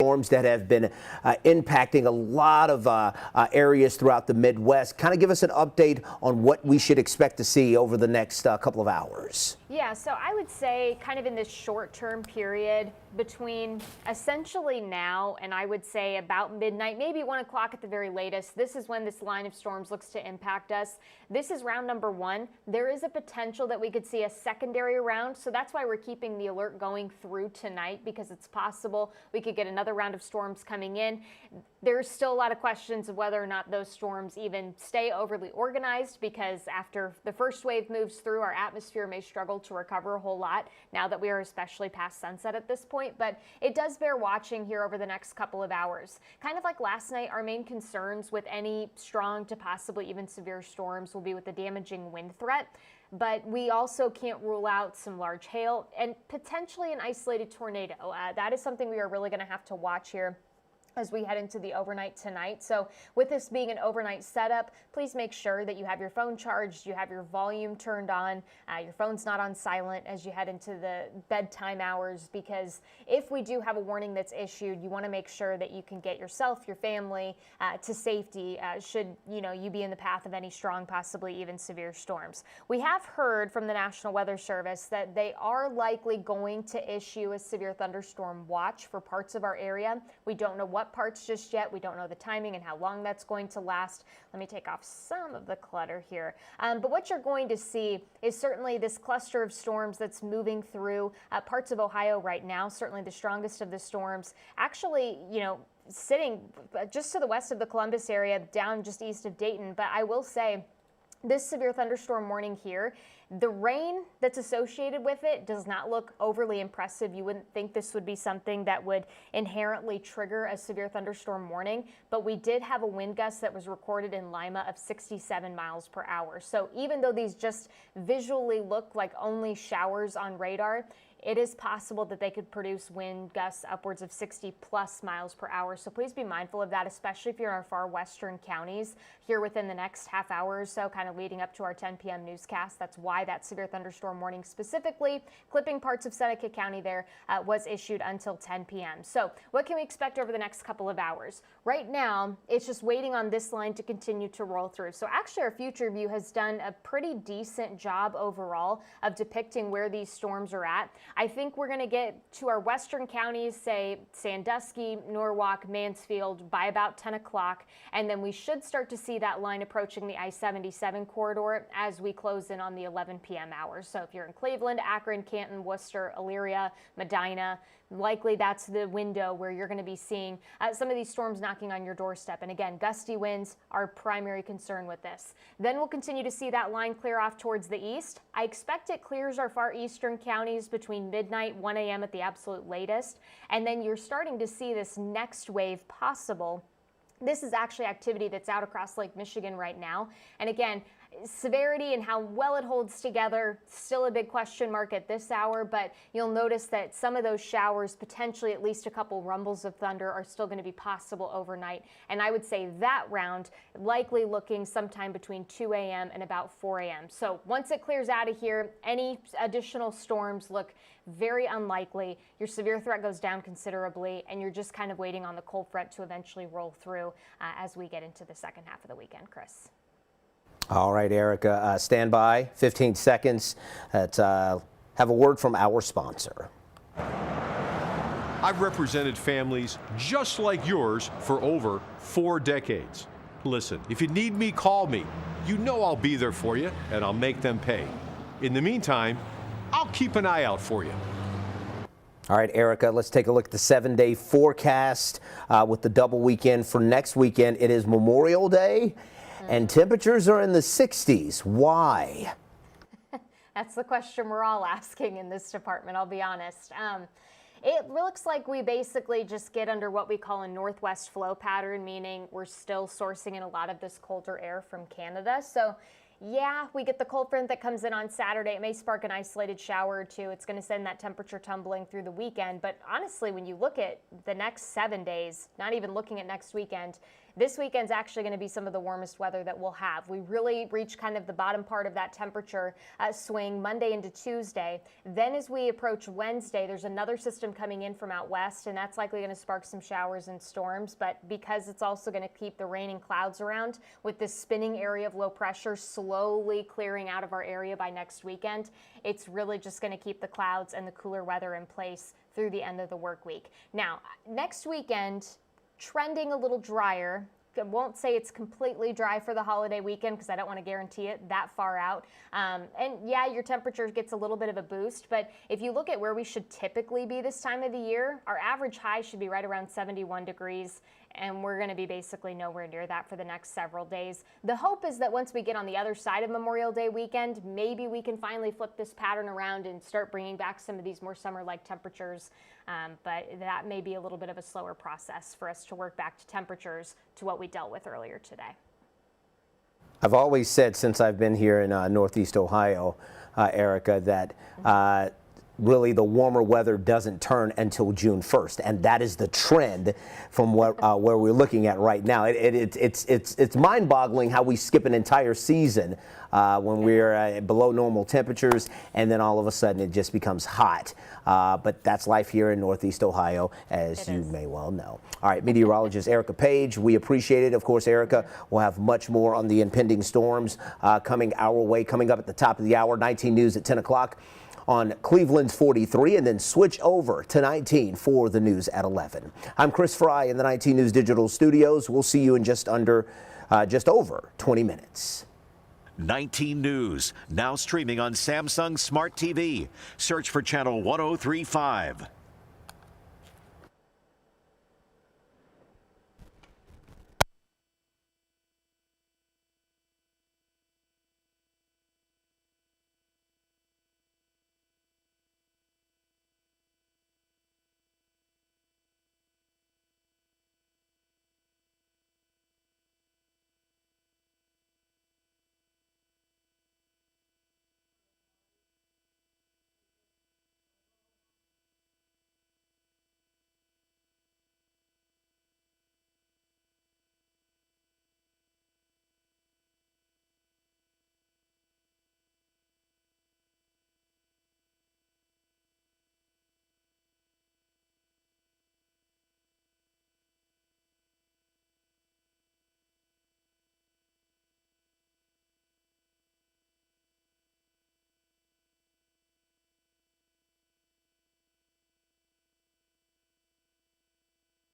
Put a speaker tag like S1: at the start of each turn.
S1: storms that have been impacting a lot of areas throughout the Midwest. Kind of give us an update on what we should expect to see over the next couple of hours.
S2: Yeah, so I would say kind of in this short-term period between essentially now and I would say about midnight, maybe 1 o'clock at the very latest, this is when this line of storms looks to impact us. This is round number 1. There is a potential that we could see a secondary round, so that's why we're keeping the alert going through tonight, because it's possible we could get another round of storms coming in. There's still a lot of questions of whether or not those storms even stay overly organized, because after the first wave moves through, our atmosphere may struggle to recover a whole lot now that we are especially past sunset at this point. But it does bear watching here over the next couple of hours. Kind of like last night, our main concerns with any strong to possibly even severe storms will be with the damaging wind threat. But we also can't rule out some large hail and potentially an isolated tornado. That is something we are really going to have to watch here as we head into the overnight tonight. So with this being an overnight setup, please make sure that you have your phone charged, you have your volume turned on, your phone's not on silent as you head into the bedtime hours, because if we do have a warning that's issued, you want to make sure that you can get yourself, your family to safety should you be in the path of any strong, possibly even severe storms. We have heard from the National Weather Service that they are likely going to issue a severe thunderstorm watch for parts of our area. We don't know what parts just yet. We don't know the timing and how long that's going to last. Let me take off some of the clutter here. But what you're going to see is certainly this cluster of storms that's moving through parts of Ohio right now. Certainly the strongest of the storms actually, sitting just to the west of the Columbus area, down just east of Dayton. But I will say, this severe thunderstorm warning here, the rain that's associated with it does not look overly impressive. You wouldn't think this would be something that would inherently trigger a severe thunderstorm warning, but we did have a wind gust that was recorded in Lima of 67 miles per hour. So even though these just visually look like only showers on radar, it is possible that they could produce wind gusts upwards of 60 plus miles per hour. So please be mindful of that, especially if you're in our far western counties here within the next half hour or so, kind of leading up to our 10 p.m. newscast. That's why that severe thunderstorm warning, specifically clipping parts of Seneca County there, was issued until 10 p.m. So what can we expect over the next couple of hours? Right now, it's just waiting on this line to continue to roll through. So actually our future view has done a pretty decent job overall of depicting where these storms are at. I think we're going to get to our western counties, say Sandusky, Norwalk, Mansfield, by about 10 o'clock, and then we should start to see that line approaching the I-77 corridor as we close in on the 11 p.m. hours. So if you're in Cleveland, Akron, Canton, Worcester, Elyria, Medina, likely that's the window where you're going to be seeing some of these storms knocking on your doorstep. And again, gusty winds are primary concern with this. Then we'll continue to see that line clear off towards the east. I expect it clears our far eastern counties between midnight, 1 a.m. at the absolute latest. And then you're starting to see this next wave possible. This is actually activity that's out across Lake Michigan right now. And again, severity and how well it holds together, still a big question mark at this hour, but you'll notice that some of those showers, potentially at least a couple rumbles of thunder, are still going to be possible overnight. And I would say that round likely looking sometime between 2 a.m. and about 4 a.m. So once it clears out of here, any additional storms look very unlikely. Your severe threat goes down considerably, and you're just kind of waiting on the cold front to eventually roll through as we get into the second half of the weekend, Chris.
S1: All right, Erica, stand by, 15 seconds. Let's have a word from our sponsor.
S3: I've represented families just like yours for over 4 decades. Listen, if you need me, call me. You know I'll be there for you, and I'll make them pay. In the meantime, I'll keep an eye out for you.
S1: All right, Erica, let's take a look at the 7-day forecast with the double weekend for next weekend. It is Memorial Day. And temperatures are in the 60s. Why?
S2: That's the question we're all asking in this department, I'll be honest. It looks like we basically just get under what we call a northwest flow pattern, meaning we're still sourcing in a lot of this colder air from Canada. So yeah, we get the cold front that comes in on Saturday. It may spark an isolated shower or two. It's going to send that temperature tumbling through the weekend. But honestly, when you look at the next 7 days, not even looking at next weekend, This weekend's actually going to be some of the warmest weather that we'll have. We really reach kind of the bottom part of that temperature swing Monday into Tuesday. Then as we approach Wednesday, there's another system coming in from out west, and that's likely going to spark some showers and storms. But because it's also going to keep the rain and clouds around, with this spinning area of low pressure slowly clearing out of our area by next weekend, it's really just going to keep the clouds and the cooler weather in place through the end of the work week. Now, next weekend, trending a little drier. I won't say it's completely dry for the holiday weekend because I don't want to guarantee it that far out. And yeah, your temperature gets a little bit of a boost, but if you look at where we should typically be this time of the year, our average high should be right around 71 degrees. And we're going to be basically nowhere near that for the next several days. The hope is that once we get on the other side of Memorial Day weekend, maybe we can finally flip this pattern around and start bringing back some of these more summer-like temperatures. But that may be a little bit of a slower process for us to work back to temperatures to what we dealt with earlier today.
S1: I've always said since I've been here in Northeast Ohio, Erica, that really the warmer weather doesn't turn until June 1st, and that is the trend from what where we're looking at right now. It's mind-boggling how we skip an entire season when we're below normal temperatures, and then all of a sudden it just becomes hot. But that's life here in Northeast Ohio, as you may well know. All right, meteorologist Erica Page, we appreciate it. Of course, Erica, we'll have much more on the impending storms coming our way, coming up at the top of the hour. 19 News at 10 o'clock. On Cleveland's 43, and then switch over to 19 for the news at 11. I'm Chris Fry in the 19 News Digital Studios. We'll see you in just over 20 minutes.
S4: 19 News, now streaming on Samsung Smart TV. Search for channel 1035.